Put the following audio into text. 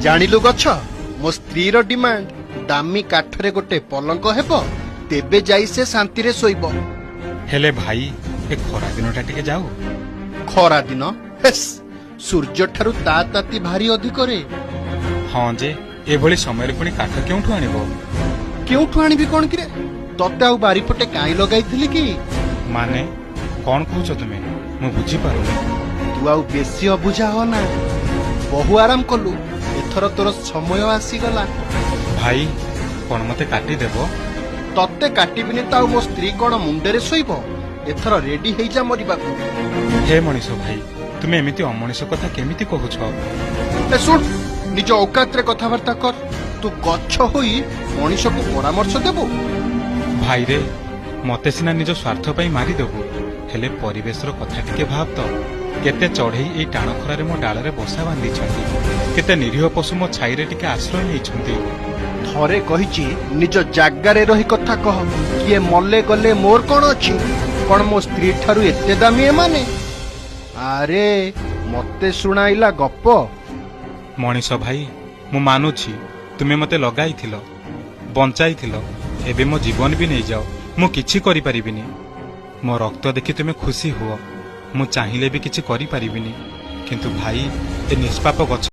ଜାଣିଲୁ ଗଛ, ମୋ ସ୍ତ୍ରୀର ଡିମାଣ୍ଡ ଦାମୀ କାଠରେ ଗୋଟେ ପଲଙ୍କ ହେବ, ତେବେ ଯାଇ ସେ ଶାନ୍ତିରେ ଶୋଇବ। ହେଲେ ଭାଇ, ଏ ଖରା ଦିନଟା ଟିକେ ଯାଉ। ଖରା ଦିନ? ହେସ୍, ସୂର୍ଯ୍ୟଠାରୁ ତା ତାତି ଭାରି ଅଧିକରେ। ହଁ ଯେ, ଏଭଳି ସମୟରେ ପୁଣି କାଠ କେଉଁଠୁ ଆଣିବ? କେଉଁଠୁ ଆଣିବି କଣ କିରେ? ତତେ ଆଉ ବାରିପଟେ କାଇଁ ଲଗାଇଥିଲି କି? ମାନେ କଣ କହୁଛ ତୁମେ? ମୁଁ ବୁଝିପାରୁନି। ତୁ ଆଉ ବେଶୀ ଅବୁଝା ହ ନା। ବହୁ ଆରାମ କଲୁ, ଏଥର ତୋର ସମୟ ଆସିଗଲା। ଭାଇ, କଣ ମତେ କାଟିଦେବ? ତତେ କାଟିବିନି ତ ଆଉ ମୋ ସ୍ତ୍ରୀ କଣ ମୁଣ୍ଡରେ ଶୋଇବ? ଏଥର ରେଡି ହେଇଯା ମରିବାକୁ। ହେ ମଣିଷ ଭାଇ, ତୁମେ ଏମିତି ଅମଣିଷ କଥା କେମିତି କହୁଛ? ଏ ଶୁଣ, ନିଜ ଔକାତରେ କଥାବାର୍ତ୍ତା କର। ତୁ ଗଛ ହୋଇ ମଣିଷକୁ ପରାମର୍ଶ ଦେବୁ? ଭାଇରେ, ମତେ ସିନା ନିଜ ସ୍ୱାର୍ଥ ପାଇଁ ମାରିଦେବୁ, ହେଲେ ପରିବେଶର କଥା ଟିକେ ଭାବ ତ। କେତେ ଚଢେଇ ଏଇ ଟାଣ ଖରାରେ ମୋ ଡାଳରେ ବସା ବାନ୍ଧିଛନ୍ତି, କେତେ ନିରୀହ ପଶୁ ମୋ ଛାଇରେ ଟିକେ ଆଶ୍ରୟ ନେଇଛନ୍ତି। ଥରେ କହିଛି ନିଜ ଜାଗାରେ ରହି କଥା କହ। କିଏ ମଲେ ଗଲେ ମୋର କଣ ଅଛି? କଣ ମୋ ସ୍ତ୍ରୀ ଠାରୁ ଏତେ ଦାମୀ ଏମାନେ? ଆରେ ମତେ ଶୁଣାଇଲା ଗପ। ମଣିଷ ଭାଇ, ମୁଁ ମାନୁଛି ତୁମେ ମତେ ଲଗାଇଥିଲ, ବଞ୍ଚାଇଥିଲ। ଏବେ ମୋ ଜୀବନ ବି ନେଇଯାଅ, ମୁଁ କିଛି କରିପାରିବିନି। ମୋ ରକ୍ତ ଦେଖି ତୁମେ ଖୁସି ହୁଅ, ମୁଁ ଚାହିଁଲେ ବି କିଛି କରିପାରିବିନି। କିନ୍ତୁ ଭାଇ, ଏ ନିଷ୍ପାପ ଗଛ